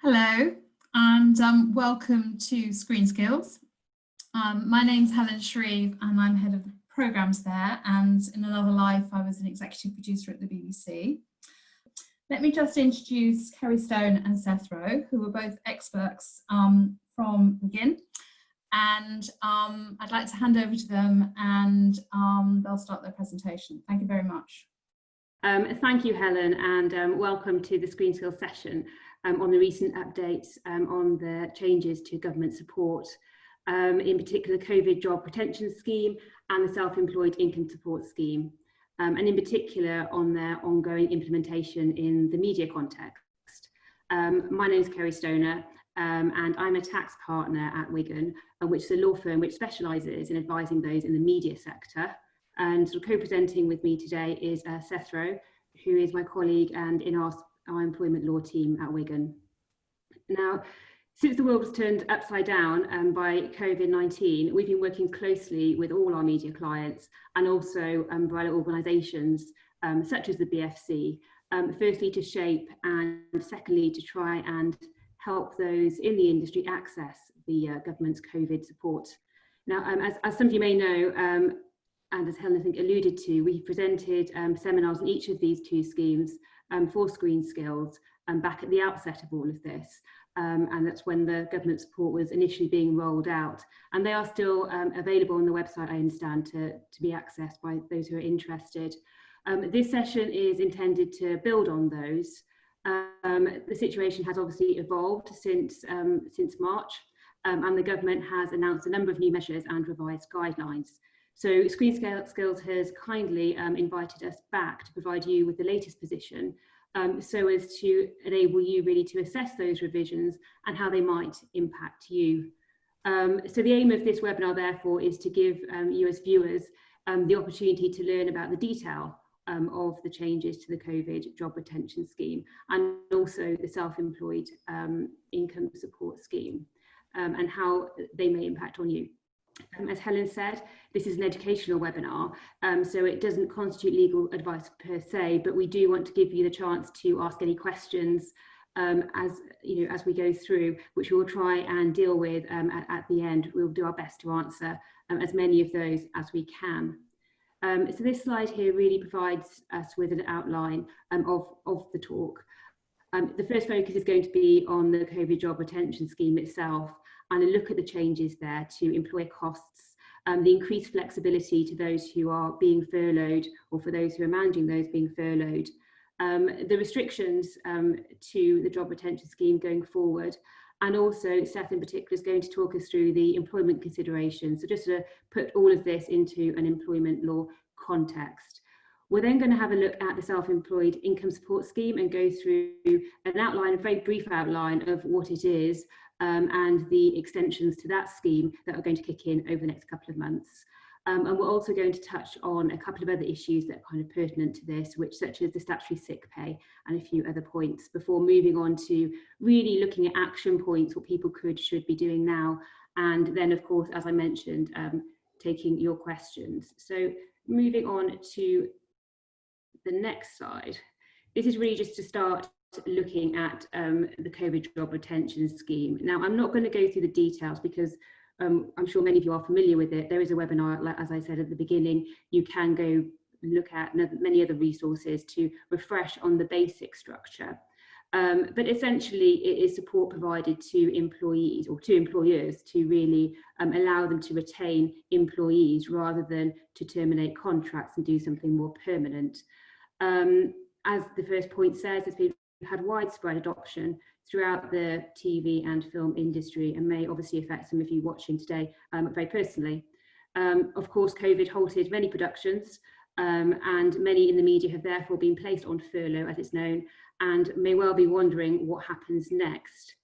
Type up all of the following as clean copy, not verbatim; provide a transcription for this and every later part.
Hello and welcome to ScreenSkills. My name's Helen Shreve and I'm head of the programmes there, and in another life I was an executive producer at the BBC. Let me just introduce Ceri Stone and Seth, who are both experts from Wiggin, and I'd like to hand over to them and they'll start their presentation. Thank you very much. Thank you, Helen, and welcome to the ScreenSkills session on the recent updates on the changes to government support, in particular the COVID Job Retention Scheme and the Self-Employed Income Support Scheme, and in particular on their ongoing implementation in the media context. My name is Ceri Stone, and I'm a tax partner at Wiggin, which is a law firm which specialises in advising those in the media sector. And co-presenting with me today is Seth, who is my colleague and in our employment law team at Wiggin. Now, since the world was turned upside down by COVID-19, we've been working closely with all our media clients and also umbrella organisations such as the BFC, firstly to shape and secondly to try and help those in the industry access the government's COVID support. Now, as some of you may know, and as Helen, I think, alluded to, we presented seminars on each of these two schemes for ScreenSkills back at the outset of all of this. And that's when the government support was initially being rolled out. And they are still available on the website, I understand, to be accessed by those who are interested. This session is intended to build on those. The situation has obviously evolved since March, and the government has announced a number of new measures and revised guidelines. So ScreenSkills has kindly invited us back to provide you with the latest position so as to enable you really to assess those revisions and how they might impact you. So the aim of this webinar, therefore, is to give you as viewers the opportunity to learn about the detail of the changes to the COVID Job Retention Scheme and also the Self-Employed Income Support Scheme and how they may impact on you. As Helen said, this is an educational webinar, so it doesn't constitute legal advice per se, but we do want to give you the chance to ask any questions as we go through, which we'll try and deal with at the end. We'll do our best to answer as many of those as we can. So this slide here really provides us with an outline of the talk. The first focus is going to be on the COVID Job Retention Scheme itself, and a look at the changes there to employer costs, the increased flexibility to those who are being furloughed or for those who are managing those being furloughed, the restrictions to the job retention scheme going forward, and also Seth in particular is going to talk us through the employment considerations. So just to put all of this into an employment law context. We're then going to have a look at the Self-Employed Income Support Scheme and go through an outline, a very brief outline of what it is, and the extensions to that scheme that are going to kick in over the next couple of months. And we're also going to touch on a couple of other issues that are kind of pertinent to this, such as the Statutory Sick Pay and a few other points, before moving on to really looking at action points, what people should be doing now. And then, of course, as I mentioned, taking your questions. So moving on to the next slide. This is really just to start looking at the COVID Job Retention Scheme. Now, I'm not going to go through the details because I'm sure many of you are familiar with it. There is a webinar, as I said at the beginning. You can go look at many other resources to refresh on the basic structure. But essentially, it is support provided to employees or to employers to really allow them to retain employees rather than to terminate contracts and do something more permanent. As the first point says, there's been had widespread adoption throughout the TV and film industry and may obviously affect some of you watching today very personally. Of course, COVID halted many productions and many in the media have therefore been placed on furlough, as it's known, and may well be wondering what happens next.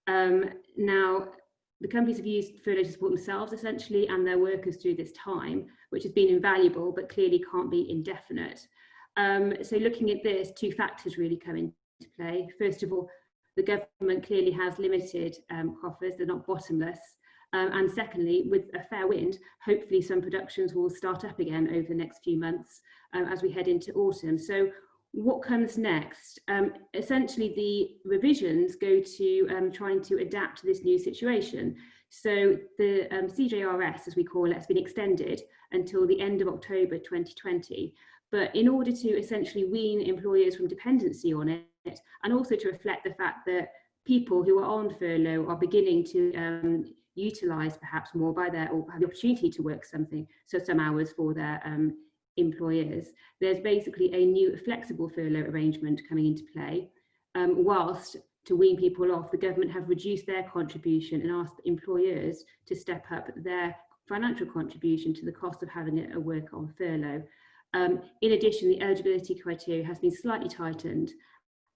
Now, the companies have used furlough to support themselves essentially and their workers through this time, which has been invaluable but clearly can't be indefinite. So looking at this, two factors really come into play. First of all, the government clearly has limited coffers, they're not bottomless. And secondly, with a fair wind, hopefully some productions will start up again over the next few months as we head into autumn. So what comes next? Essentially, the revisions go to trying to adapt to this new situation. So the CJRS, as we call it, has been extended until the end of October 2020. But in order to essentially wean employers from dependency on it, and also to reflect the fact that people who are on furlough are beginning to utilise perhaps more or have the opportunity to work some hours for their employers, there's basically a new flexible furlough arrangement coming into play. Whilst to wean people off, the government have reduced their contribution and asked employers to step up their financial contribution to the cost of having a worker on furlough. In addition, the eligibility criteria has been slightly tightened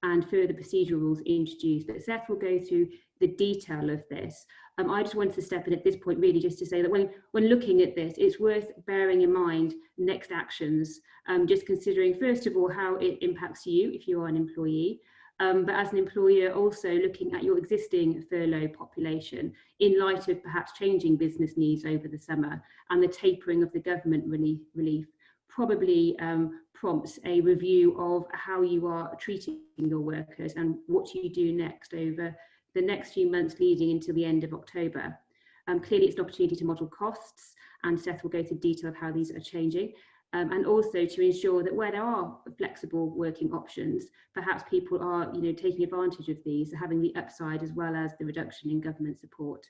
and further procedural rules introduced. But Seth will go through the detail of this. I just wanted to step in at this point really just to say that when looking at this, it's worth bearing in mind next actions, just considering first of all how it impacts you if you are an employee, but as an employer also looking at your existing furlough population in light of perhaps changing business needs over the summer, and the tapering of the government relief probably prompts a review of how you are treating your workers and what you do next over the next few months leading into the end of October. Clearly it's an opportunity to model costs, and Seth will go through detail of how these are changing, and also to ensure that where there are flexible working options, perhaps people are taking advantage of these, having the upside as well as the reduction in government support.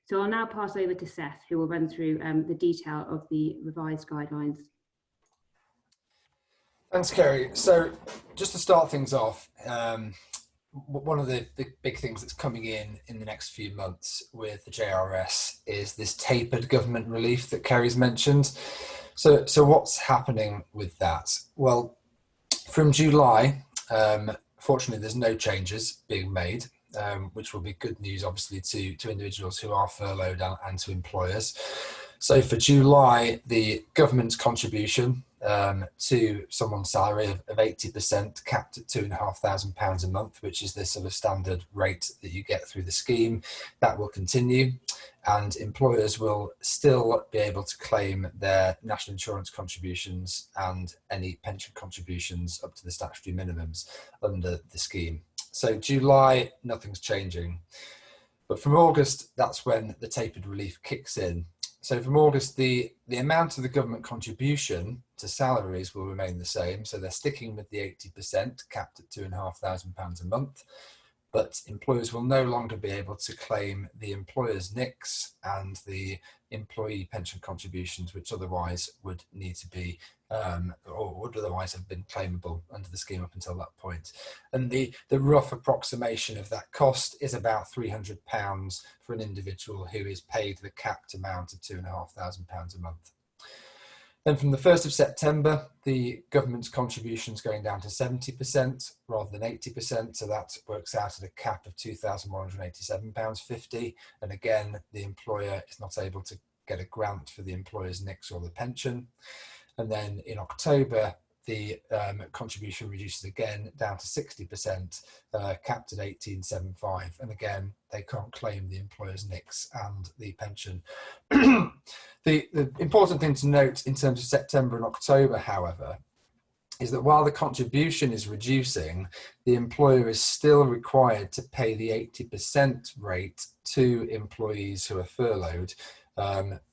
So I'll now pass over to Seth, who will run through the detail of the revised guidelines. Thanks, Ceri. So just to start things off, one of the big things that's coming in the next few months with the JRS is this tapered government relief that Ceri's mentioned. So what's happening with that? Well, from July, fortunately, there's no changes being made, which will be good news, obviously, to individuals who are furloughed and to employers. So for July, the government's contribution to someone's salary of 80%, capped at £2,500 a month, which is the sort of standard rate that you get through the scheme, that will continue. And employers will still be able to claim their national insurance contributions and any pension contributions up to the statutory minimums under the scheme. So July, nothing's changing. But from August, that's when the tapered relief kicks in. So from August, the amount of the government contribution to salaries will remain the same. So they're sticking with the 80%, capped at £2,500 a month. But employers will no longer be able to claim the employer's NICs and the employee pension contributions, which otherwise would need to be, or would otherwise have been claimable under the scheme up until that point. And the rough approximation of that cost is about £300 for an individual who is paid the capped amount of £2,500 a month. Then from the 1st of September, the government's contributions going down to 70% rather than 80%. So that works out at a cap of £2,187.50. And again, the employer is not able to get a grant for the employer's NICs or the pension. And then in October, the contribution reduces again down to 60%, capped at £1,875. And again, they can't claim the employer's NICs and the pension. The important thing to note in terms of September and October, however, is that while the contribution is reducing, the employer is still required to pay the 80% rate to employees who are furloughed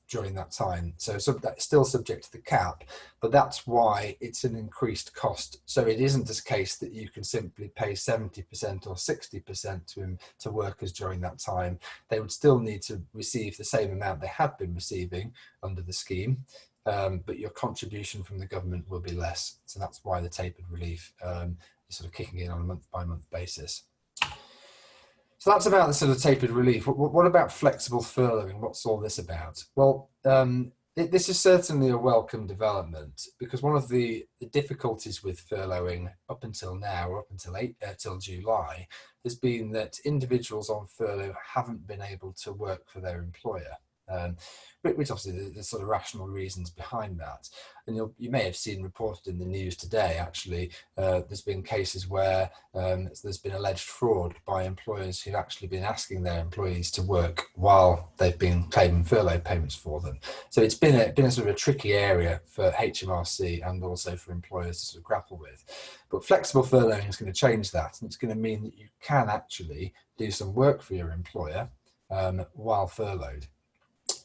during that time. So that's still subject to the cap, but that's why it's an increased cost. So it isn't a case that you can simply pay 70% or 60% to workers during that time. They would still need to receive the same amount they have been receiving under the scheme, but your contribution from the government will be less. So that's why the tapered relief is sort of kicking in on a month-by-month basis. So that's about the sort of tapered relief. What about flexible furloughing? What's all this about? Well, this is certainly a welcome development, because one of the difficulties with furloughing up until now, or up until till July, has been that individuals on furlough haven't been able to work for their employer. which obviously there's sort of rational reasons behind that. And you may have seen reported in the news today, actually, there's been cases where there's been alleged fraud by employers who've actually been asking their employees to work while they've been claiming furlough payments for them. So it's been a sort of a tricky area for HMRC and also for employers to sort of grapple with. But flexible furloughing is going to change that, and it's going to mean that you can actually do some work for your employer while furloughed.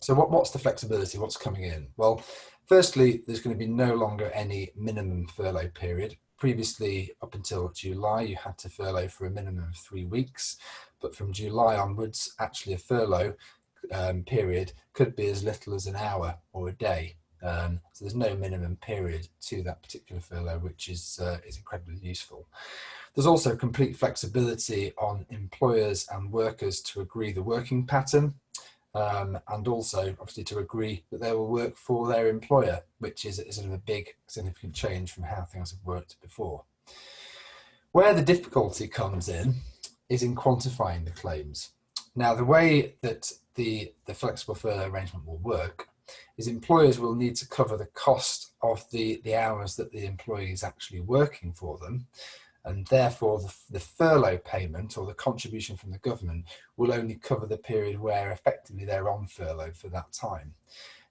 So what's the flexibility? What's coming in? Well, firstly, there's going to be no longer any minimum furlough period. Previously, up until July, you had to furlough for a minimum of 3 weeks, but from July onwards, actually a furlough period could be as little as an hour or a day. So there's no minimum period to that particular furlough, which is incredibly useful. There's also complete flexibility on employers and workers to agree the working pattern, and also obviously to agree that they will work for their employer, which is sort of a big significant change from how things have worked before. Where the difficulty comes in is in quantifying the claims. Now, the way that the flexible furlough arrangement will work is employers will need to cover the cost of the hours that the employee is actually working for them, and therefore the furlough payment or the contribution from the government will only cover the period where effectively they're on furlough for that time.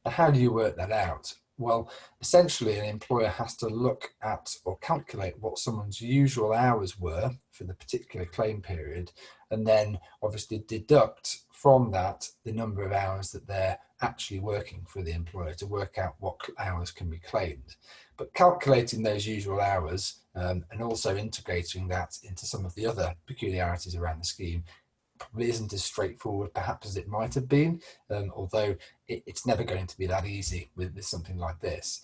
Now, how do you work that out? Well, essentially an employer has to look at or calculate what someone's usual hours were for the particular claim period, and then obviously deduct from that the number of hours that they're actually working for the employer to work out what hours can be claimed. But calculating those usual hours and also integrating that into some of the other peculiarities around the scheme probably isn't as straightforward perhaps as it might have been, although it's never going to be that easy with something like this.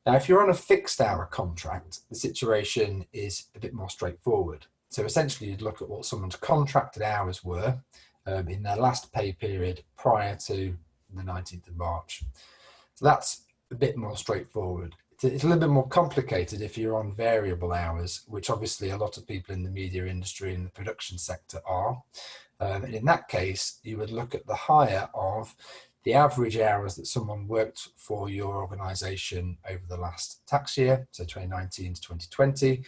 Now, if you're on a fixed hour contract, the situation is a bit more straightforward. So essentially you'd look at what someone's contracted hours were in their last pay period prior to the 19th of March. So that's a bit more straightforward. It's a little bit more complicated if you're on variable hours, which obviously a lot of people in the media industry and the production sector are. And in that case, you would look at the hire of the average hours that someone worked for your organisation over the last tax year, so 2019 to 2020,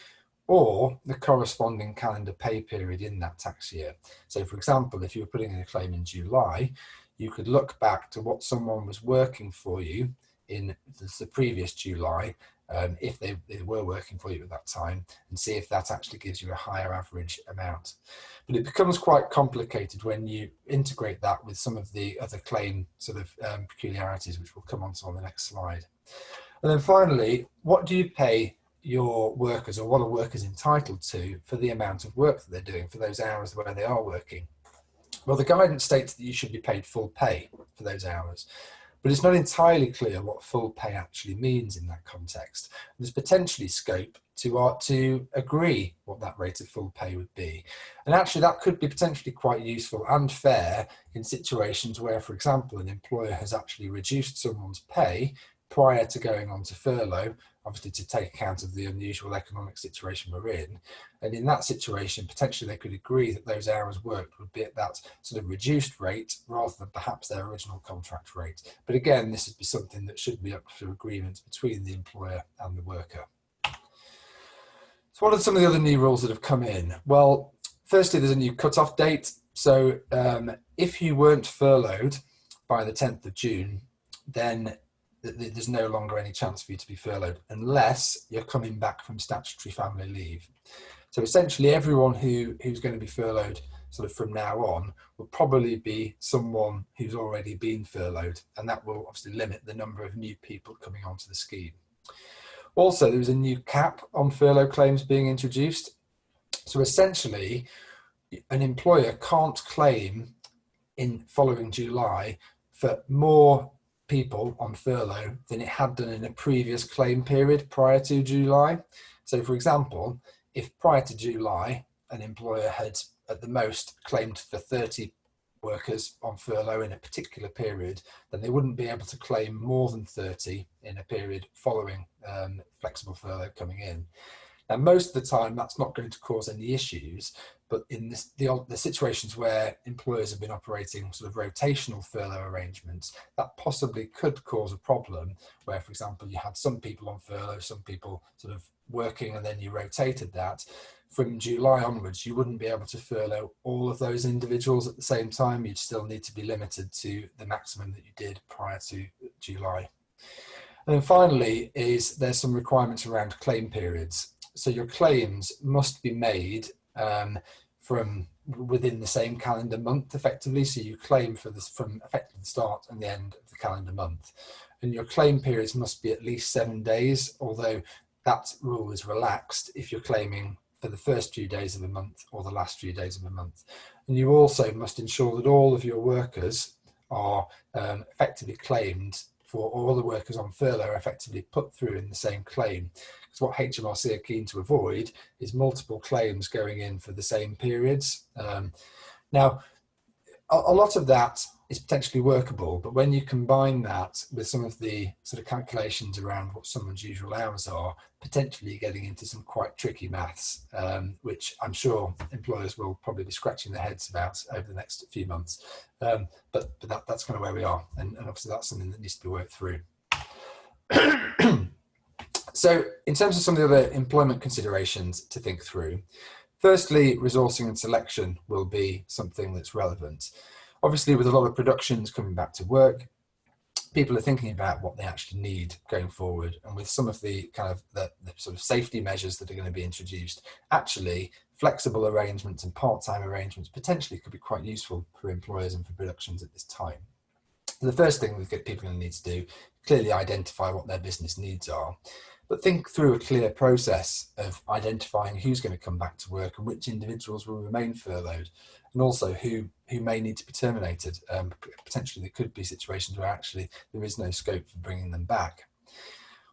or the corresponding calendar pay period in that tax year. So for example, if you were putting in a claim in July, you could look back to what someone was working for you in the previous July, if they were working for you at that time, and see if that actually gives you a higher average amount. But it becomes quite complicated when you integrate that with some of the other claim sort of peculiarities, which we'll come on to on the next slide. And then finally, what do you pay your workers, or what are workers entitled to for the amount of work that they're doing, for those hours where they are working? Well, the guidance states that you should be paid full pay for those hours, but it's not entirely clear what full pay actually means in that context. There's potentially scope to agree what that rate of full pay would be. And actually that could be potentially quite useful and fair in situations where, for example, an employer has actually reduced someone's pay prior to going on to furlough, obviously to take account of the unusual economic situation we're in. And in that situation, potentially they could agree that those hours worked would be at that sort of reduced rate rather than perhaps their original contract rate. But again, this would be something that should be up for agreement between the employer and the worker. So what are some of the other new rules that have come in? Well, firstly, there's a new cut-off date. So if you weren't furloughed by the 10th of June, then there's no longer any chance for you to be furloughed unless you're coming back from statutory family leave. So essentially everyone who's going to be furloughed sort of from now on will probably be someone who's already been furloughed, and that will obviously limit the number of new people coming onto the scheme. Also, there was a new cap on furlough claims being introduced. So essentially an employer can't claim in following July for more people on furlough than it had done in a previous claim period prior to July. So for example, if prior to July an employer had at the most claimed for 30 workers on furlough in a particular period, then they wouldn't be able to claim more than 30 in a period following flexible furlough coming in. Now, most of the time, that's not going to cause any issues, but in the situations where employers have been operating sort of rotational furlough arrangements, that possibly could cause a problem where, for example, you had some people on furlough, some people sort of working, and then you rotated that. From July onwards, you wouldn't be able to furlough all of those individuals at the same time. You'd still need to be limited to the maximum that you did prior to July. And then finally, there's some requirements around claim periods. So your claims must be made from within the same calendar month, effectively. So you claim for this from effectively the start and the end of the calendar month. And your claim periods must be at least 7 days, although that rule is relaxed if you're claiming for the first few days of a month or the last few days of a month. And you also must ensure that all of your workers are effectively claimed for, all the workers on furlough are effectively put through in the same claim. Because what HMRC are keen to avoid is multiple claims going in for the same periods. Now, a lot of that is potentially workable, but when you combine that with some of the sort of calculations around what someone's usual hours are, potentially getting into some quite tricky maths, which I'm sure employers will probably be scratching their heads about over the next few months. But that's kind of where we are, and obviously that's something that needs to be worked through. So in terms of some of the other employment considerations to think through, firstly, resourcing and selection will be something that's relevant. Obviously, with a lot of productions coming back to work, people are thinking about what they actually need going forward. And with some of the kind of the sort of safety measures that are going to be introduced, actually flexible arrangements and part-time arrangements potentially could be quite useful for employers and for productions at this time. So the first thing that people are going to need to do, clearly identify what their business needs are. But think through a clear process of identifying who's going to come back to work and which individuals will remain furloughed, and also who may need to be terminated. Potentially there could be situations where actually there is no scope for bringing them back.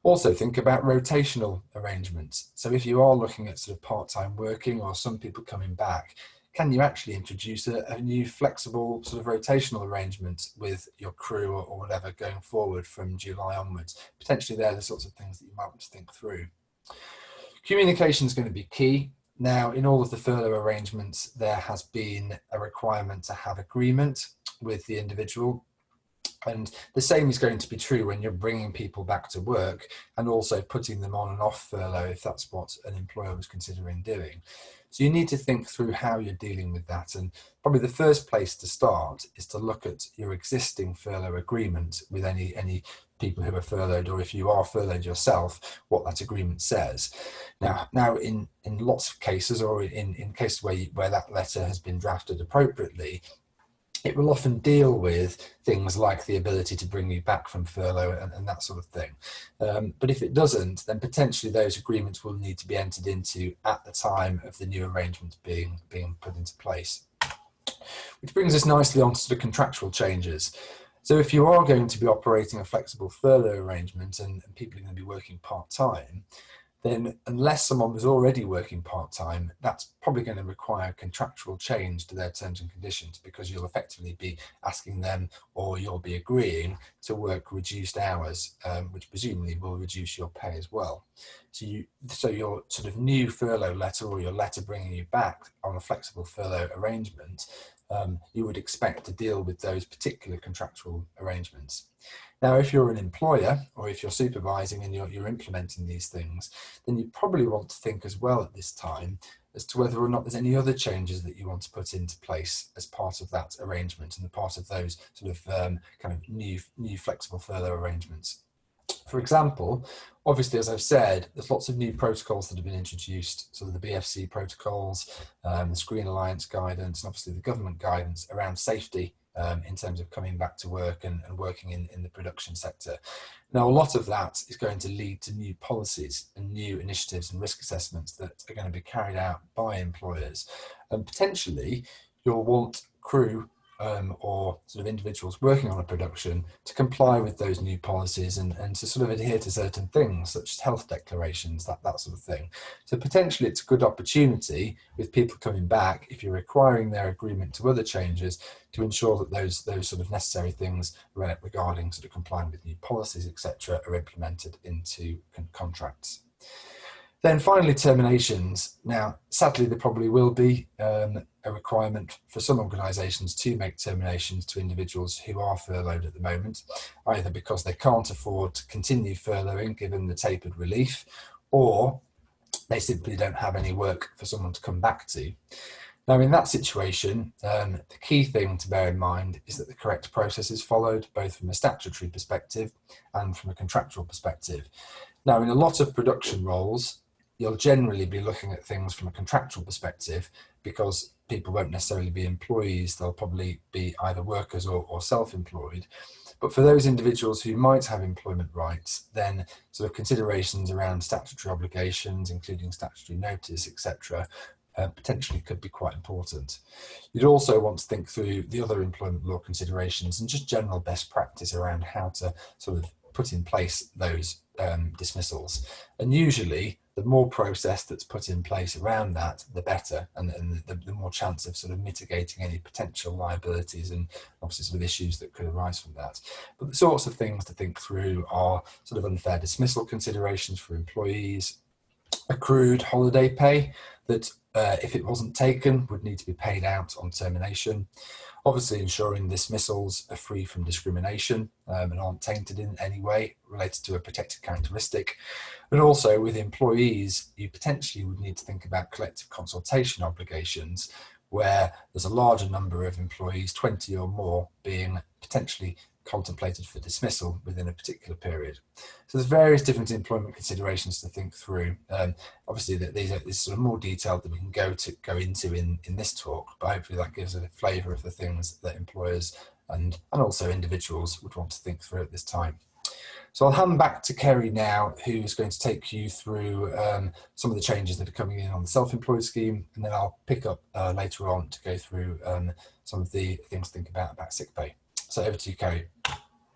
Also think about rotational arrangements. So if you are looking at sort of part-time working or some people coming back, can you actually introduce a new flexible sort of rotational arrangement with your crew or whatever going forward from July onwards? Potentially they're the sorts of things that you might want to think through. Communication is going to be key. Now, in all of the furlough arrangements, there has been a requirement to have agreement with the individual. And the same is going to be true when you're bringing people back to work and also putting them on and off furlough if that's what an employer was considering doing. So you need to think through how you're dealing with that. And probably the first place to start is to look at your existing furlough agreement with any people who are furloughed, or if you are furloughed yourself, what that agreement says. Now in lots of cases, or in cases where that letter has been drafted appropriately, it will often deal with things like the ability to bring you back from furlough and that sort of thing. But if it doesn't, then potentially those agreements will need to be entered into at the time of the new arrangement being put into place. Which brings us nicely on to the contractual changes. So if you are going to be operating a flexible furlough arrangement and people are going to be working part-time, then unless someone was already working part-time, that's probably going to require contractual change to their terms and conditions, because you'll effectively be asking them, or you'll be agreeing to work reduced hours, which presumably will reduce your pay as well. So your sort of new furlough letter, or your letter bringing you back on a flexible furlough arrangement, you would expect to deal with those particular contractual arrangements. Now, if you're an employer or if you're supervising and you're implementing these things, then you probably want to think as well at this time as to whether or not there's any other changes that you want to put into place as part of that arrangement and the part of those sort of kind of new flexible furlough arrangements. For example, obviously, as I've said, there's lots of new protocols that have been introduced, so the BFC protocols, the Screen Alliance guidance, and obviously the government guidance around safety in terms of coming back to work and working in the production sector. Now, a lot of that is going to lead to new policies and new initiatives and risk assessments that are going to be carried out by employers. And potentially, you'll want crew or sort of individuals working on a production to comply with those new policies and to sort of adhere to certain things such as health declarations, that sort of thing. So potentially it's a good opportunity with people coming back, if you're requiring their agreement to other changes, to ensure that those sort of necessary things regarding sort of complying with new policies, etc., are implemented into contracts. Then finally, terminations. Now, sadly, there probably will be a requirement for some organisations to make terminations to individuals who are furloughed at the moment, either because they can't afford to continue furloughing given the tapered relief, or they simply don't have any work for someone to come back to. Now, in that situation, the key thing to bear in mind is that the correct process is followed, both from a statutory perspective and from a contractual perspective. Now, in a lot of production roles, you'll generally be looking at things from a contractual perspective because people won't necessarily be employees, they'll probably be either workers or self-employed. But for those individuals who might have employment rights, then sort of considerations around statutory obligations, including statutory notice, etc., potentially could be quite important. You'd also want to think through the other employment law considerations and just general best practice around how to sort of put in place those dismissals. And usually the more process that's put in place around that, the better, and the more chance of sort of mitigating any potential liabilities and obviously sort of issues that could arise from that. But the sorts of things to think through are sort of unfair dismissal considerations for employees, accrued holiday pay that if it wasn't taken would need to be paid out on termination. Obviously ensuring dismissals are free from discrimination and aren't tainted in any way related to a protected characteristic. But also with employees, you potentially would need to think about collective consultation obligations where there's a larger number of employees, 20 or more, being potentially contemplated for dismissal within a particular period. So there's various different employment considerations to think through. Obviously, this is sort of more detailed than we can go into in this talk, but hopefully that gives a flavour of the things that employers and also individuals would want to think through at this time. So I'll hand back to Ceri now, who is going to take you through some of the changes that are coming in on the self-employed scheme, and then I'll pick up later on to go through some of the things to think about sick pay. So over to you, Ceri.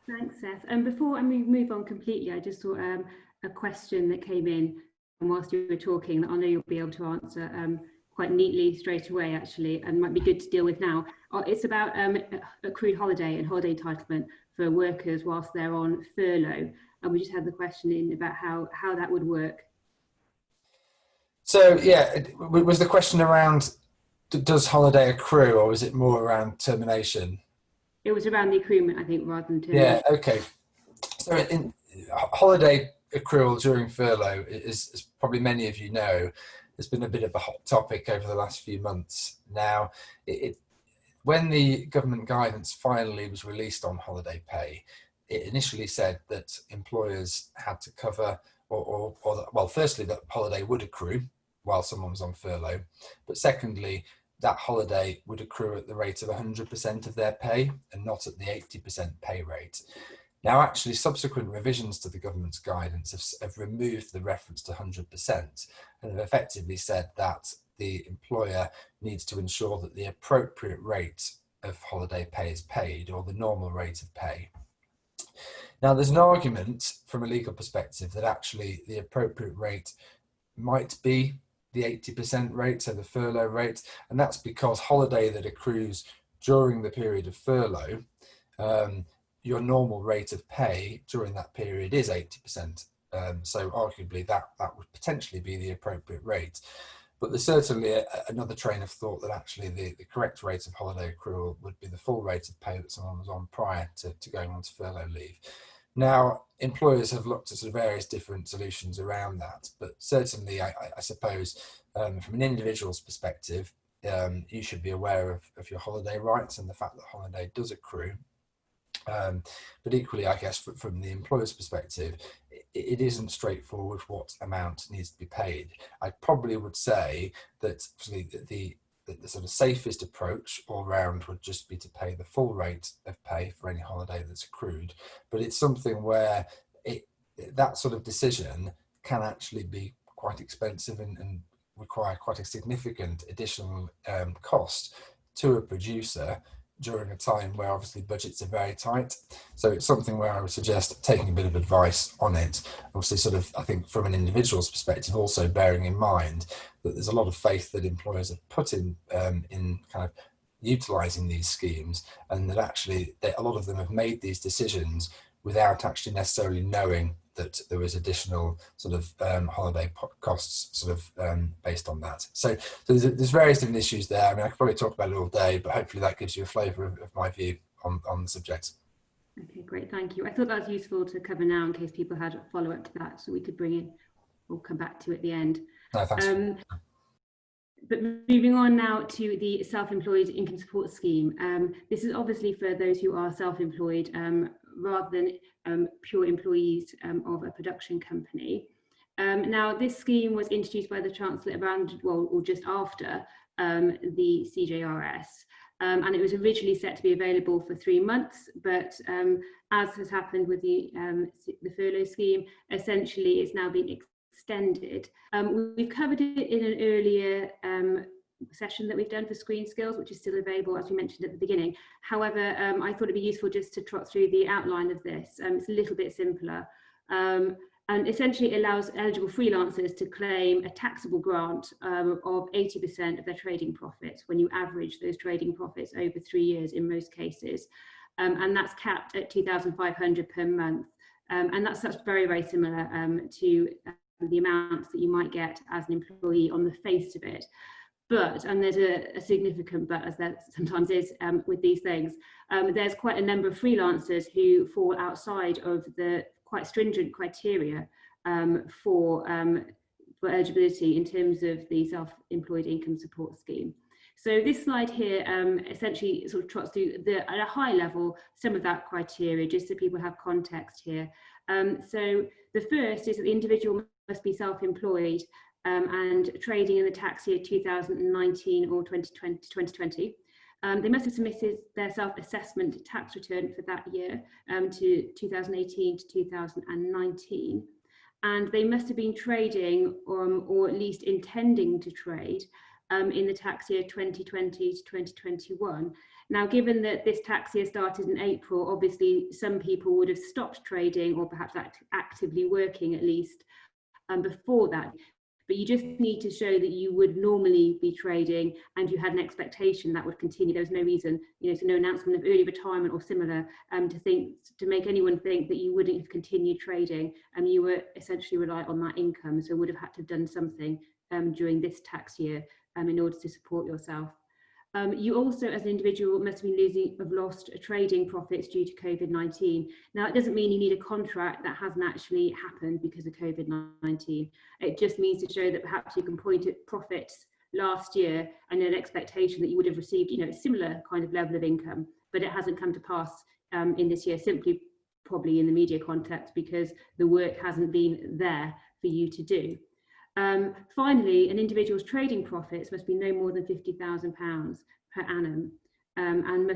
Thanks, Seth. And before I move on completely, I just thought a question that came in whilst you were talking that I know you'll be able to answer quite neatly straight away, actually, and might be good to deal with now. It's about accrued holiday and holiday entitlement for workers whilst they're on furlough. And we just had the question in about how that would work. So, yeah, was the question around does holiday accrue, or is it more around termination? It was around the accruement, I think, rather than termination. Yeah, okay. So in holiday accrual during furlough is probably many of you know, has been a bit of a hot topic over the last few months. Now, when the government guidance finally was released on holiday pay, it initially said that employers had to cover, well, firstly, that holiday would accrue while someone was on furlough, but secondly, that holiday would accrue at the rate of 100% of their pay and not at the 80% pay rate. Now, actually, subsequent revisions to the government's guidance have removed the reference to 100% and have effectively said that the employer needs to ensure that the appropriate rate of holiday pay is paid, or the normal rate of pay. Now, there's an argument from a legal perspective that actually the appropriate rate might be the 80% rate, so the furlough rate, and that's because holiday that accrues during the period of furlough, your normal rate of pay during that period is 80%. So arguably that would potentially be the appropriate rate. But there's certainly another train of thought that actually the correct rate of holiday accrual would be the full rate of pay that someone was on prior to going on to furlough leave. Now, employers have looked at sort of various different solutions around that, but certainly I suppose from an individual's perspective, you should be aware of your holiday rights and the fact that holiday does accrue. But equally, I guess from the employer's perspective, it isn't straightforward what amount needs to be paid. I probably would say that the sort of safest approach all round would just be to pay the full rate of pay for any holiday that's accrued. But it's something where that sort of decision can actually be quite expensive and require quite a significant additional cost to a producer during a time where obviously budgets are very tight. So it's something where I would suggest taking a bit of advice on it. Obviously, sort of, I think from an individual's perspective, also bearing in mind that there's a lot of faith that employers have put in kind of utilising these schemes, and that actually a lot of them have made these decisions without actually necessarily knowing that there was additional sort of holiday costs sort of based on that. So there's various different issues there. I mean, I could probably talk about it all day, but hopefully that gives you a flavour of my view on the subject. Okay, great, thank you. I thought that was useful to cover now in case people had a follow-up to that, so we could bring in or come back to at the end. No, thanks. But moving on now to the self-employed income support scheme. This is obviously for those who are self-employed rather than pure employees of a production company. Now, this scheme was introduced by the Chancellor around, well, or just after the CJRS. And it was originally set to be available for 3 months, but as has happened with the furlough scheme, essentially it's now been extended. We've covered it in an earlier session that we've done for ScreenSkills, which is still available, as we mentioned at the beginning. However, I thought it'd be useful just to trot through the outline of this. It's a little bit simpler. And essentially it allows eligible freelancers to claim a taxable grant of 80% of their trading profits when you average those trading profits over 3 years in most cases. And that's capped at $2,500 per month. And that's very, very similar to the amounts that you might get as an employee on the face of it. But, and there's a significant but, as there sometimes is with these things, there's quite a number of freelancers who fall outside of the quite stringent criteria for eligibility in terms of the self-employed income support scheme. So this slide here essentially sort of trots through at a high level some of that criteria, just so people have context here. So the first is that the individual must be self-employed and trading in the tax year 2019 or 2020. They must have submitted their self-assessment tax return for that year to 2018 to 2019. And they must have been trading or at least intending to trade in the tax year 2020 to 2021. Now, given that this tax year started in April, obviously some people would have stopped trading or perhaps actively working at least before that. But you just need to show that you would normally be trading and you had an expectation that would continue. There was no reason, so no announcement of early retirement or similar to make anyone think that you wouldn't have continued trading, and you were essentially reliant on that income, so would have had to have done something during this tax year in order to support yourself. You also, as an individual, must have lost trading profits due to COVID-19. Now, it doesn't mean you need a contract that hasn't actually happened because of COVID-19. It just means to show that perhaps you can point at profits last year and an expectation that you would have received, a similar kind of level of income, but it hasn't come to pass in this year, simply probably in the media context because the work hasn't been there for you to do. Finally, an individual's trading profits must be no more than £50,000 per annum, and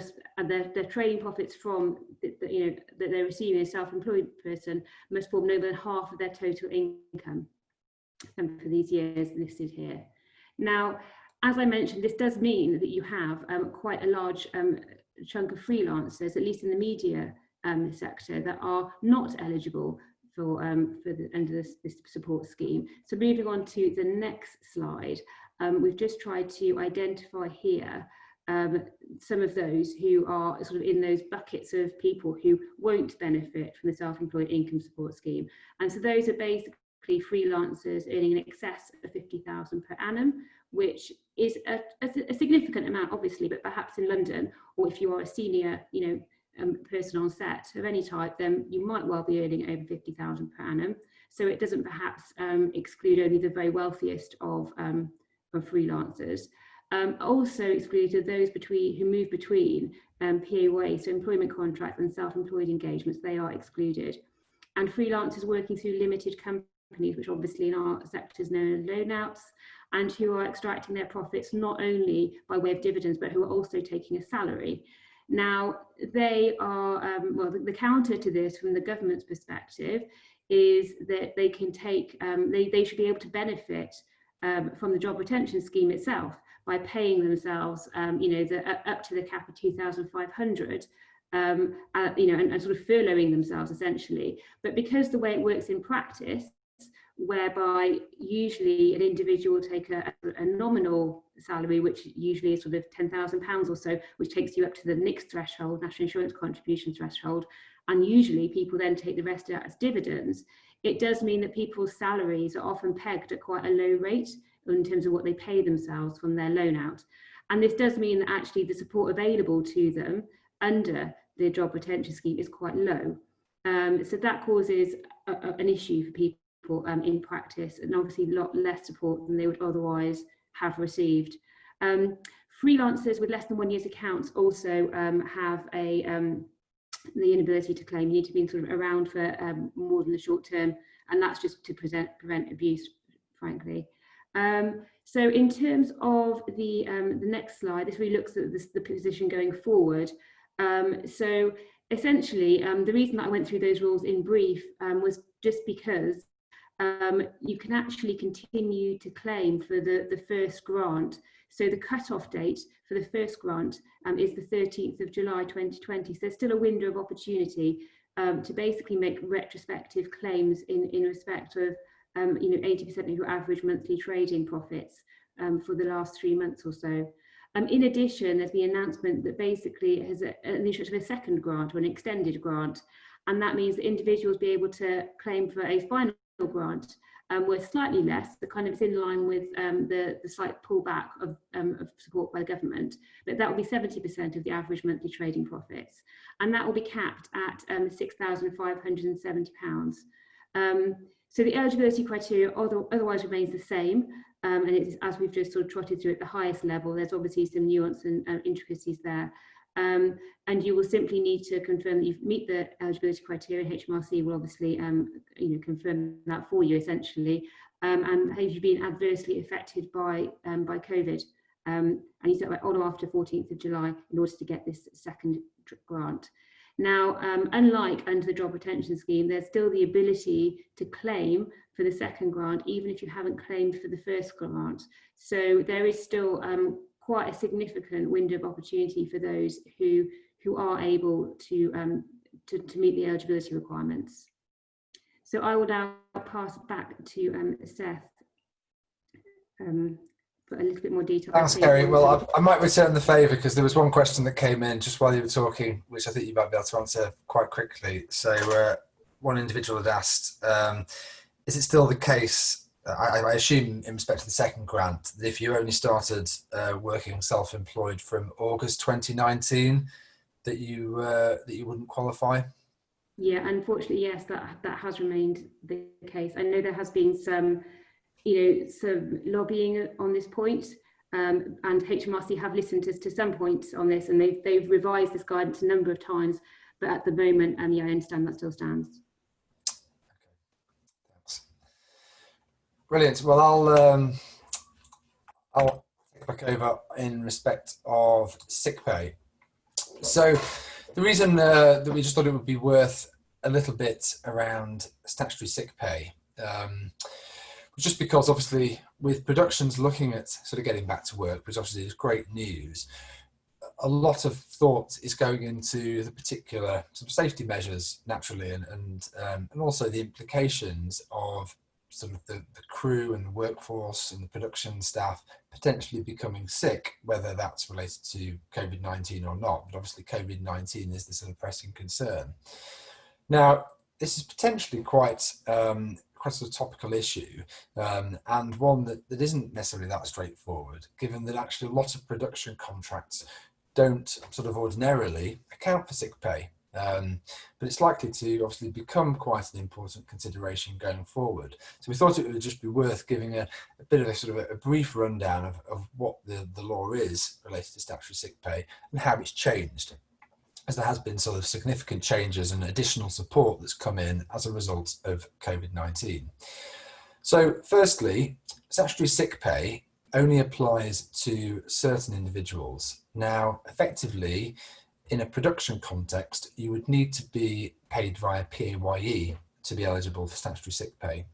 their trading profits from that they're receiving as a self-employed person must form no more than half of their total income for these years listed here. Now, as I mentioned, this does mean that you have quite a large chunk of freelancers, at least in the media sector, that are not eligible under this support scheme. So moving on to the next slide, we've just tried to identify here some of those who are sort of in those buckets of people who won't benefit from the self-employed income support scheme. And so those are basically freelancers earning in excess of £50,000 per annum, which is a significant amount, obviously, but perhaps in London, or if you are a senior, person on set of any type, then you might well be earning over £50,000 per annum. So it doesn't perhaps exclude only the very wealthiest of freelancers. Also excluded those who move between PAYE, so employment contracts, and self-employed engagements. They are excluded. And freelancers working through limited companies, which obviously in our sector is known as loan-outs, and who are extracting their profits not only by way of dividends, but who are also taking a salary. Now, they are, the counter to this from the government's perspective is that they can take, they should be able to benefit from the job retention scheme itself by paying themselves, up to the cap of 2,500, and sort of furloughing themselves essentially. But because the way it works in practice, whereby usually an individual will take a nominal salary, which usually is sort of £10,000 or so, which takes you up to the NICS threshold, National Insurance Contribution threshold, and usually people then take the rest out as dividends. it does mean that people's salaries are often pegged at quite a low rate in terms of what they pay themselves from their loan out. And this does mean that actually the support available to them under the job retention scheme is quite low. So that causes an issue for people in practice, and obviously a lot less support than they would otherwise have received. Freelancers with less than 1 year's accounts also have the inability to claim. You need to be sort of around for more than the short term, and that's just to prevent abuse, frankly. So in terms of the next slide, this really looks at the position going forward. So essentially, the reason that I went through those rules in brief was just because you can actually continue to claim for the first grant. So the cut-off date for the first grant is the 13th of July 2020. So there's still a window of opportunity to basically make retrospective claims in respect of 80% of your average monthly trading profits for the last 3 months or so. In addition, there's the announcement that basically has an initiative of a second grant or an extended grant, and that means that individuals be able to claim for a final grant worth slightly less, but kind of is in line with the slight pullback of support by the government, but that will be 70% of the average monthly trading profits, and that will be capped at £6,570. So the eligibility criteria otherwise remains the same, and it's, as we've just sort of trotted through at the highest level, there's obviously some nuance and intricacies there. And you will simply need to confirm that you meet the eligibility criteria. HMRC will obviously confirm that for you essentially, and have you been adversely affected by COVID, and you set on or after 14th of July in order to get this second grant. Now, unlike under the job retention scheme, there's still the ability to claim for the second grant, even if you haven't claimed for the first grant. So there is still quite a significant window of opportunity for those who are able to meet the eligibility requirements. So I will now pass back to Seth for a little bit more detail. Thanks, Ceri. Well, I might return the favour because there was one question that came in just while you were talking, which I think you might be able to answer quite quickly. So one individual had asked, is it still the case, I assume in respect to the second grant, that if you only started working self-employed from August 2019, that you wouldn't qualify? Yeah, unfortunately, yes, that has remained the case. I know there has been some lobbying on this point, and HMRC have listened to some points on this, and they've revised this guidance a number of times, but at the moment, yeah, I understand that still stands. Okay, thanks. Brilliant. Well, I'll take back over in respect of sick pay. So the reason that we just thought it would be worth a little bit around statutory sick pay, just because obviously with productions looking at sort of getting back to work, which obviously is great news, a lot of thought is going into the particular sort of safety measures naturally, and also the implications of sort of the crew and the workforce and the production staff potentially becoming sick, whether that's related to COVID-19 or not. But obviously COVID-19 is the sort of pressing concern. Now, this is potentially quite a topical issue, and one that isn't necessarily that straightforward, given that actually a lot of production contracts don't sort of ordinarily account for sick pay. But it's likely to obviously become quite an important consideration going forward. So we thought it would just be worth giving a bit of a sort of a brief rundown of what the law is related to statutory sick pay and how it's changed, as there has been sort of significant changes and additional support that's come in as a result of COVID-19. So firstly, statutory sick pay only applies to certain individuals. Now, effectively, in a production context, you would need to be paid via PAYE to be eligible for statutory sick pay.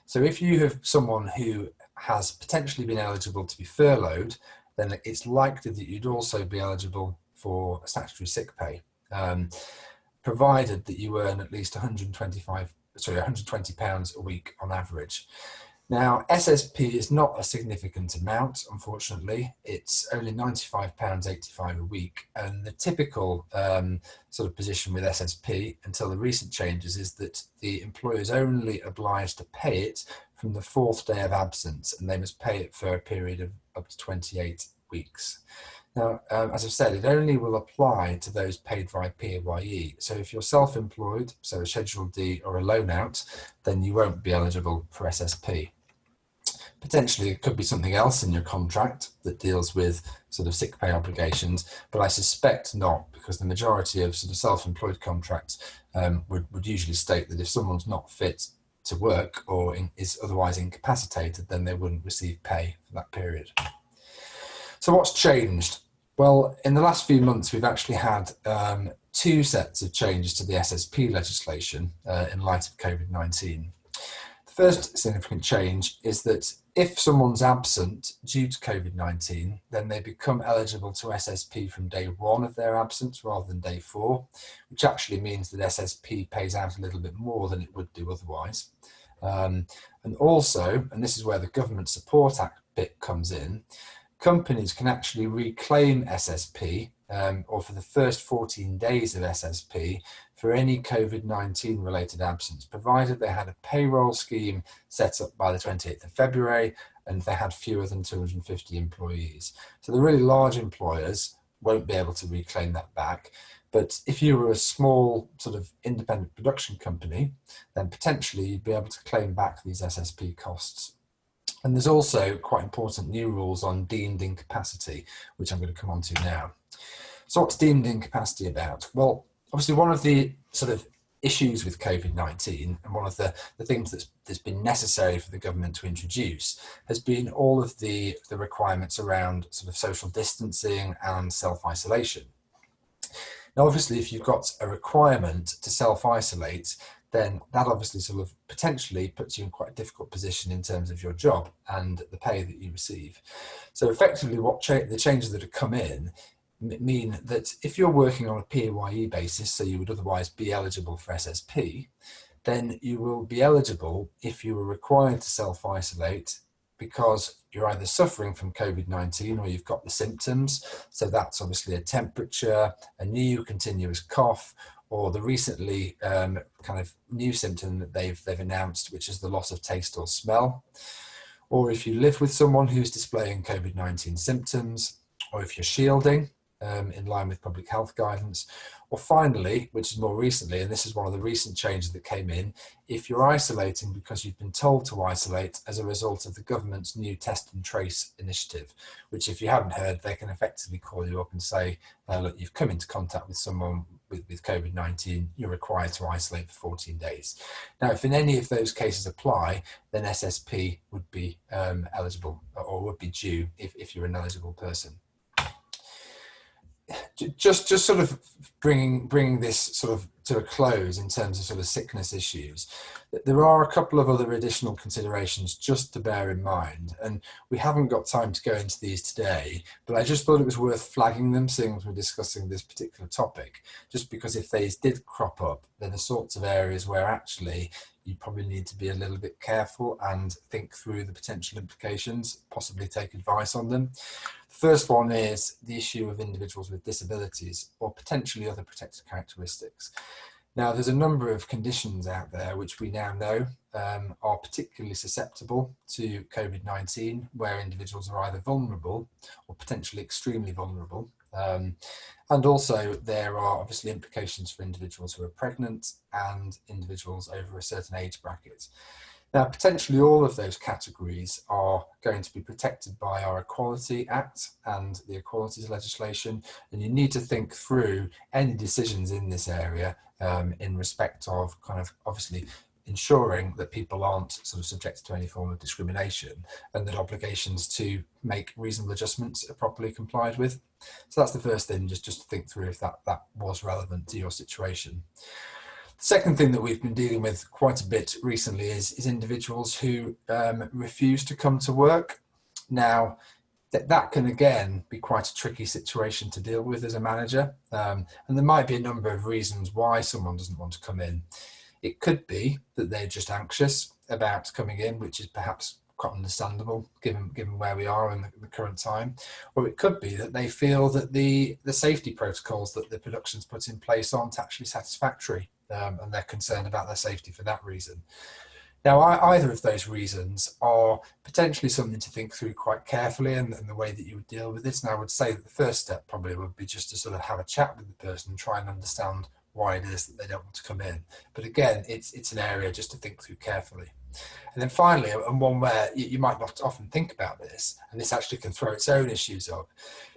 So if you have someone who has potentially been eligible to be furloughed, then it's likely that you'd also be eligible for statutory sick pay, provided that you earn at least £120 a week on average. Now, SSP is not a significant amount, unfortunately. It's only £95.85 a week. And the typical sort of position with SSP until the recent changes is that the employer is only obliged to pay it from the 4th day of absence, and they must pay it for a period of up to 28 weeks. Now, as I've said, it only will apply to those paid via PAYE. So if you're self-employed, so a Schedule D or a loan out, then you won't be eligible for SSP. Potentially, it could be something else in your contract that deals with sort of sick pay obligations, but I suspect not, because the majority of sort of self-employed contracts would usually state that if someone's not fit to work or is otherwise incapacitated, then they wouldn't receive pay for that period. So what's changed? Well, in the last few months, we've actually had 2 sets of changes to the SSP legislation in light of COVID-19. The first significant change is that if someone's absent due to COVID-19, then they become eligible to SSP from day 1 of their absence rather than day 4, which actually means that SSP pays out a little bit more than it would do otherwise. And also, and this is where the Government Support Act bit comes in, companies can actually reclaim SSP or for the first 14 days of SSP for any COVID-19 related absence, provided they had a payroll scheme set up by the 28th of February and they had fewer than 250 employees. So the really large employers won't be able to reclaim that back. But if you were a small sort of independent production company, then potentially you'd be able to claim back these SSP costs. And there's also quite important new rules on deemed incapacity, which I'm going to come on to now. So what's deemed incapacity about? Well, obviously one of the sort of issues with COVID-19 and one of the things that's been necessary for the government to introduce has been all of the requirements around sort of social distancing and self-isolation. Now, obviously, if you've got a requirement to self-isolate, then that obviously sort of potentially puts you in quite a difficult position in terms of your job and the pay that you receive. So effectively the changes that have come in mean that if you're working on a PAYE basis, so you would otherwise be eligible for SSP, then you will be eligible if you were required to self-isolate because you're either suffering from COVID-19 or you've got the symptoms. So that's obviously a temperature, a new continuous cough, or the recently kind of new symptom that they've announced, which is the loss of taste or smell. Or if you live with someone who's displaying COVID-19 symptoms, or if you're shielding in line with public health guidance, or finally, which is more recently, and this is one of the recent changes that came in, if you're isolating because you've been told to isolate as a result of the government's new test and trace initiative, which if you haven't heard, they can effectively call you up and say, look, you've come into contact with someone with COVID-19, you're required to isolate for 14 days. Now, if in any of those cases apply, then SSP would be eligible or would be due if you're an eligible person. Just sort of bringing this sort of to a close in terms of sort of sickness issues, there are a couple of other additional considerations just to bear in mind, and we haven't got time to go into these today, but I just thought it was worth flagging them seeing as we're discussing this particular topic, just because if these did crop up, they're the sorts of areas where actually you probably need to be a little bit careful and think through the potential implications, possibly take advice on them. The first one is the issue of individuals with disabilities or potentially other protected characteristics. Now, there's a number of conditions out there which we now know are particularly susceptible to COVID-19, where individuals are either vulnerable or potentially extremely vulnerable. And also there are obviously implications for individuals who are pregnant and individuals over a certain age bracket. Now, potentially all of those categories are going to be protected by our Equality Act and the equalities legislation, and you need to think through any decisions in this area in respect of kind of obviously ensuring that people aren't sort of subjected to any form of discrimination and that obligations to make reasonable adjustments are properly complied with. So that's the first thing, just to think through if that was relevant to your situation. The second thing that we've been dealing with quite a bit recently is individuals who refuse to come to work. Now, that can again be quite a tricky situation to deal with as a manager, and there might be a number of reasons why someone doesn't want to come in. It could be that they're just anxious. about coming in, which is perhaps quite understandable given where we are in the current time, or it could be that they feel that the safety protocols that the production's put in place aren't actually satisfactory, and they're concerned about their safety for that reason. Now, either of those reasons are potentially something to think through quite carefully, and the way that you would deal with this. And I would say that the first step probably would be just to sort of have a chat with the person and try and understand why it is that they don't want to come in. But again, it's an area just to think through carefully. And then finally, and one where you might not often think about this, and this actually can throw its own issues up,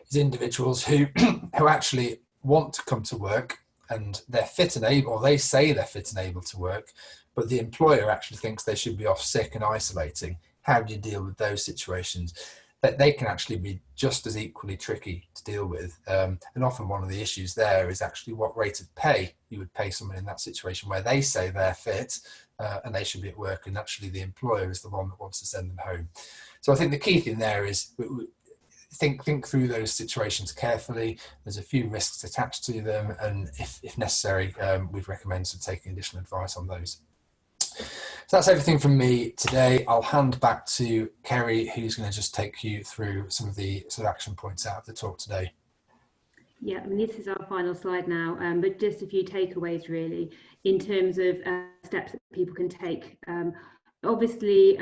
is individuals who actually want to come to work and they're fit and able, or they say they're fit and able to work, but the employer actually thinks they should be off sick and isolating. How do you deal with those situations? That they can actually be just as equally tricky to deal with. And often one of the issues there is actually what rate of pay you would pay someone in that situation where they say they're fit and they should be at work, and actually the employer is the one that wants to send them home. So I think the key thing there is think through those situations carefully. There's a few risks attached to them, and if necessary, we'd recommend taking additional advice on those. So that's everything from me today. I'll hand back to Ceri, who's going to just take you through some of the sort of action points out of the talk today. Yeah, I mean, this is our final slide now, but just a few takeaways really in terms of steps that people can take. Obviously,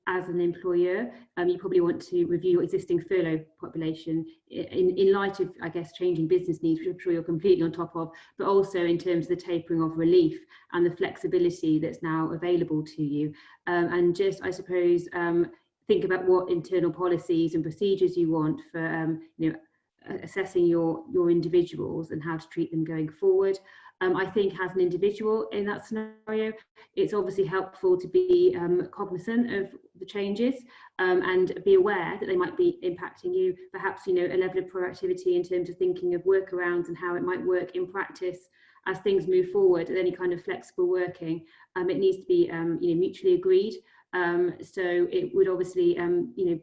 as an employer, you probably want to review your existing furlough population in light of, I guess, changing business needs, which I'm sure you're completely on top of, but also in terms of the tapering of relief and the flexibility that's now available to you. And just, I suppose, think about what internal policies and procedures you want for, assessing your individuals and how to treat them going forward. I think as an individual in that scenario, it's obviously helpful to be cognizant of the changes and be aware that they might be impacting you. Perhaps, a level of proactivity in terms of thinking of workarounds and how it might work in practice as things move forward. And any kind of flexible working, it needs to be mutually agreed. So it would obviously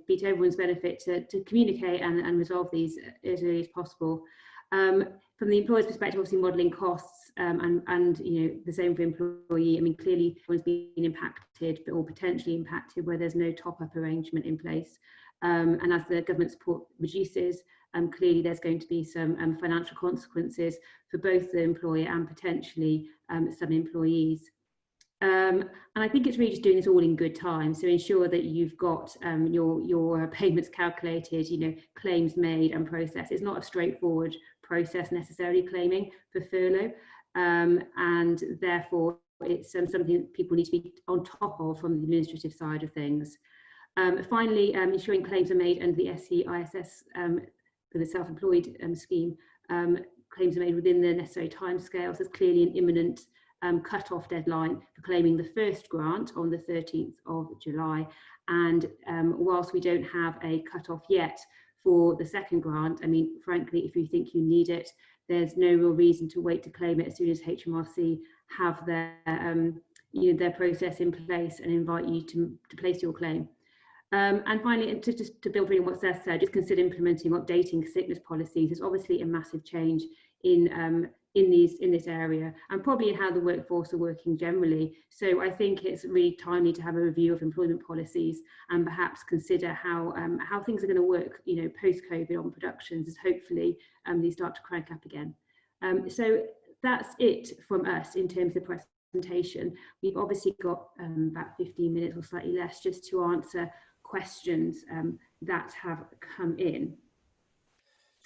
be to everyone's benefit to communicate and resolve these as early as possible. From the employer's perspective, obviously modelling costs and the same for employee. I mean, clearly everyone's been impacted or potentially impacted where there's no top-up arrangement in place. And as the government support reduces, clearly there's going to be some financial consequences for both the employer and potentially some employees. And I think it's really just doing this all in good time. So ensure that you've got your payments calculated, claims made and processed. It's not a straightforward process necessarily claiming for furlough. And therefore it's something people need to be on top of from the administrative side of things. Finally, ensuring claims are made under the SEISS, for the self-employed scheme, claims are made within the necessary timescales. There's clearly an imminent cut-off deadline for claiming the first grant on the 13th of July. And whilst we don't have a cut-off yet for the second grant, I mean, frankly, if you think you need it, there's no real reason to wait to claim it as soon as HMRC have their process in place and invite you to place your claim. And finally, just to build on what Seth said, just consider implementing updating sickness policies. It's obviously a massive change in this area, and probably in how the workforce are working generally. So I think it's really timely to have a review of employment policies and perhaps consider how things are going to work, post-COVID on productions, as hopefully these start to crank up again. So that's it from us in terms of presentation. We've obviously got about 15 minutes or slightly less just to answer questions that have come in.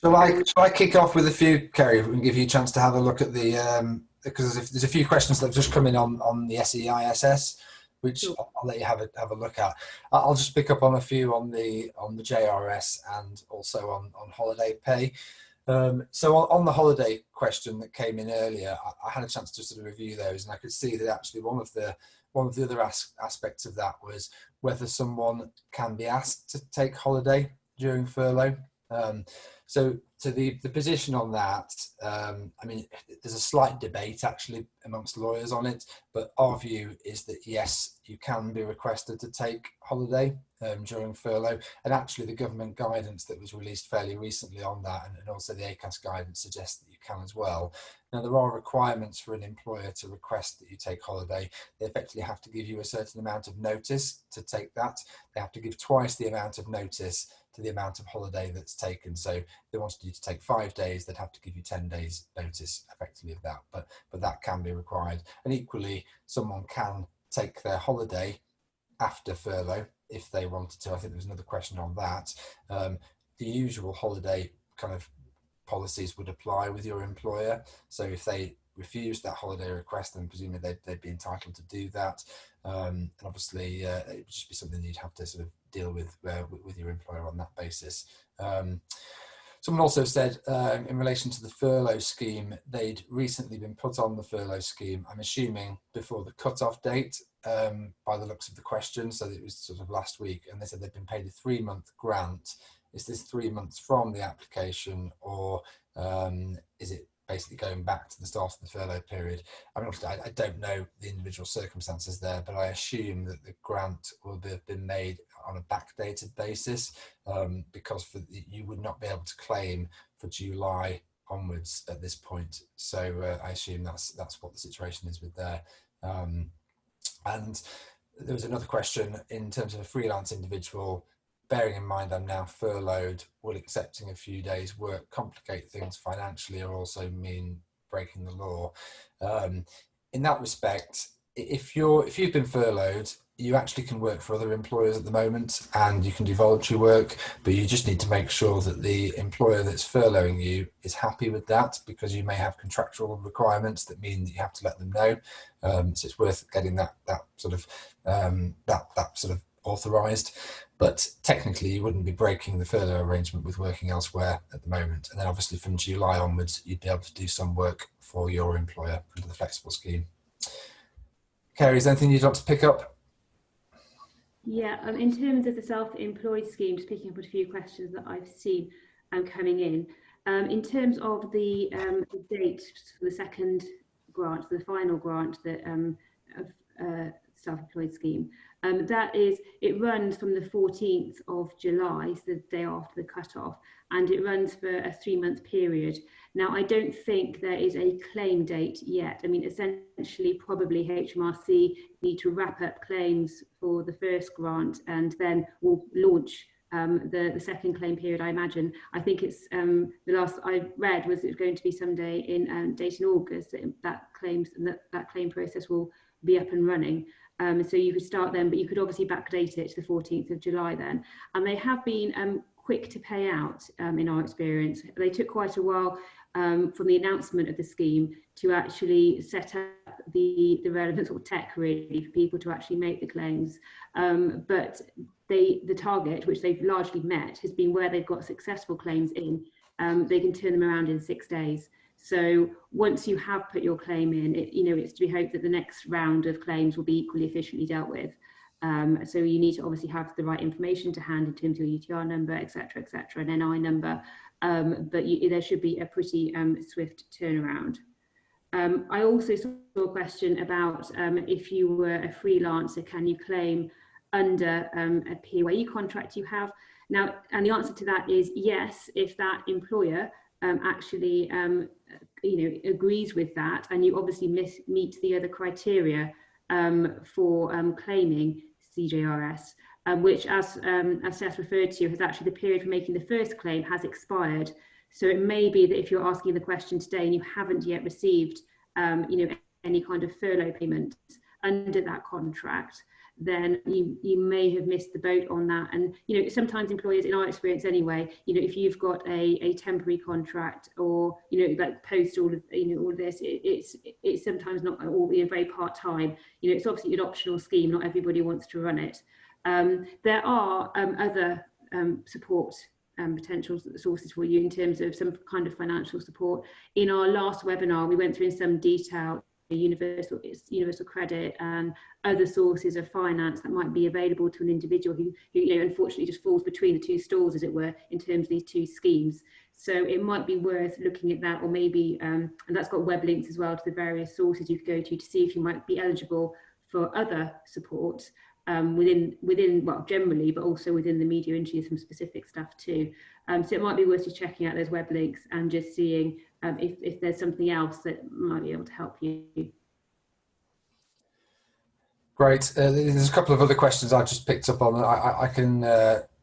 Shall I kick off with a few, Ceri, and give you a chance to have a look at the, because there's a few questions that have just come in on the SEISS, which sure. I'll let you have a look at. I'll just pick up on a few on the JRS and also on holiday pay. So on the holiday question that came in earlier, I had a chance to sort of review those, and I could see that actually one of the other aspects of that was whether someone can be asked to take holiday during furlough. So the position on that, I mean, there's a slight debate actually amongst lawyers on it, but our view is that yes, you can be requested to take holiday during furlough, and actually the government guidance that was released fairly recently on that, and also the ACAS guidance suggests that you can as well. Now, there are requirements for an employer to request that you take holiday. They effectively have to give you a certain amount of notice to take that. They have to give twice the amount of notice to the amount of holiday that's taken. So if they wanted you to take 5 days, they'd have to give you 10 days notice effectively of that, but that can be required. And equally, someone can take their holiday after furlough if they wanted to. I think there was another question on that. The usual holiday kind of policies would apply with your employer. So if they refused that holiday request, then presumably they'd be entitled to do that. And obviously it would just be something you'd have to sort of deal with your employer on that basis. Someone also said in relation to the furlough scheme, they'd recently been put on the furlough scheme, I'm assuming before the cut-off date, by the looks of the question, so it was sort of last week, and they said they'd been paid a 3-month grant. Is this 3 months from the application, or is it basically going back to the start of the furlough period? I mean, I don't know the individual circumstances there, but I assume that the grant will have been made on a backdated basis, because you would not be able to claim for July onwards at this point. So I assume that's what the situation is with there. And there was another question in terms of a freelance individual. Bearing in mind I'm now furloughed, will accepting a few days work complicate things financially or also mean breaking the law? In that respect, if you've been furloughed, you actually can work for other employers at the moment, and you can do voluntary work, but you just need to make sure that the employer that's furloughing you is happy with that, because you may have contractual requirements that mean that you have to let them know. So it's worth getting that sort of authorised. But technically you wouldn't be breaking the furlough arrangement with working elsewhere at the moment. And then obviously from July onwards, you'd be able to do some work for your employer under the flexible scheme. Ceri, is there anything you'd like to pick up? Yeah, in terms of the self-employed scheme, just picking up a few questions that I've seen coming in terms of the date for the second grant, the final grant that of self-employed scheme, it runs from the 14th of July, so the day after the cut-off, and it runs for a 3-month period. Now, I don't think there is a claim date yet. I mean, essentially, probably HMRC need to wrap up claims for the first grant, and then we'll launch the second claim period, I imagine. I think it's the last I read was it's going to be someday in date in August that claim process will be up and running. So you could start then, but you could obviously backdate it to the 14th of July then. And they have been quick to pay out in our experience. They took quite a while from the announcement of the scheme to actually set up the relevant sort of tech really for people to actually make the claims. But the target, which they've largely met, has been where they've got successful claims in, they can turn them around in 6 days. So once you have put your claim in, it's to be hoped that the next round of claims will be equally efficiently dealt with. So you need to obviously have the right information to hand in terms of your UTR number, etc., an NI number, but there should be a pretty swift turnaround. I also saw a question about if you were a freelancer, can you claim under a PAYE contract you have? Now, and the answer to that is yes, if that employer actually agrees with that, and you obviously meet the other criteria for claiming CJRS, which as Seth referred to, has actually the period for making the first claim has expired. So it may be that if you're asking the question today and you haven't yet received any kind of furlough payment under that contract, then you may have missed the boat on that. And sometimes employers, in our experience anyway, if you've got a temporary contract, or like post all of all of this, it's sometimes not all very part-time. It's obviously an optional scheme, not everybody wants to run it. There are other support potential sources for you in terms of some kind of financial support. In our last webinar, we went through in some detail universal credit and other sources of finance that might be available to an individual who unfortunately just falls between the two stools, as it were, in terms of these two schemes. So it might be worth looking at that, or maybe and that's got web links as well to the various sources you could go to see if you might be eligible for other support. within well, generally, but also within the media industry, some specific stuff too. So it might be worth just checking out those web links and just seeing if there's something else that might be able to help you. Great. There's a couple of other questions I just picked up on that I can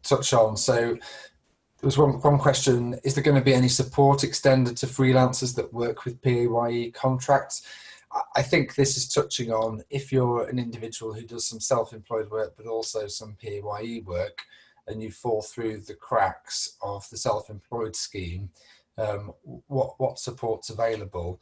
touch on. So there was one question: is there going to be any support extended to freelancers that work with PAYE contracts? I think this is touching on if you're an individual who does some self-employed work, but also some PAYE work, and you fall through the cracks of the self-employed scheme, what support's available?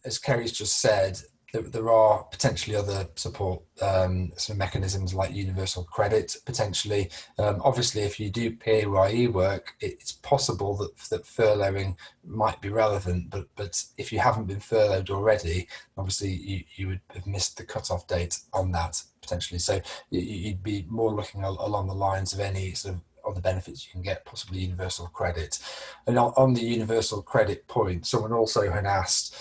As Ceri's just said, there are potentially other support some mechanisms like universal credit, potentially. Obviously, if you do PAYE work, it's possible that furloughing might be relevant, but if you haven't been furloughed already, obviously you would have missed the cut-off date on that, potentially. So you'd be more looking along the lines of any sort of other benefits you can get, possibly universal credit. And on the universal credit point, someone also had asked,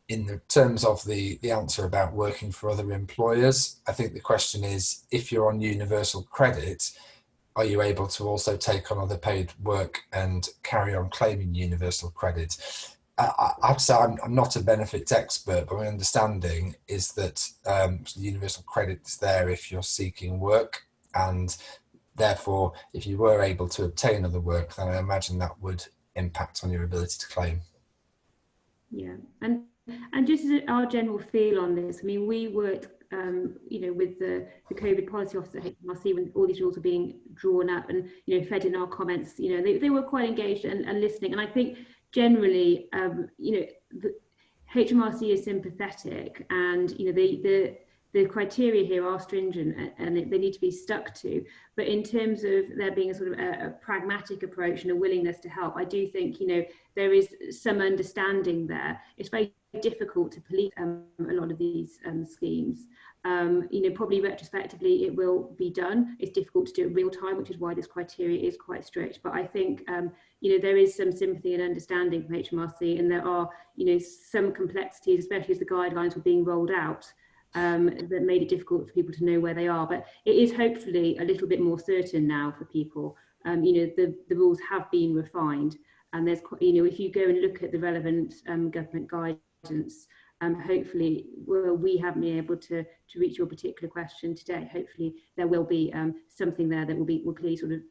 in the terms of the answer about working for other employers, I think the question is, if you're on universal credit, are you able to also take on other paid work and carry on claiming universal credit? I'd say I'm not a benefits expert, but my understanding is that universal credit is there if you're seeking work, and therefore, if you were able to obtain other work, then I imagine that would impact on your ability to claim. Yeah, and just as our general feel on this, I mean, we worked, with the COVID policy office at HMRC when all these rules were being drawn up, and fed in our comments. They were quite engaged and listening. And I think generally, the HMRC is sympathetic, and the criteria here are stringent and they need to be stuck to. But in terms of there being a sort of a pragmatic approach and a willingness to help, I do think there is some understanding there. It's very difficult to police a lot of these schemes. Probably retrospectively it will be done. It's difficult to do it real time, which is why this criteria is quite strict. But I think there is some sympathy and understanding from HMRC, and there are some complexities, especially as the guidelines were being rolled out, that made it difficult for people to know where they are. But it is hopefully a little bit more certain now for people. The rules have been refined, and there's if you go and look at the relevant government guidance, hopefully we haven't been able to reach your particular question today. Hopefully there will be something there that will clearly sort of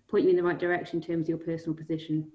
point you in the right direction in terms of your personal position.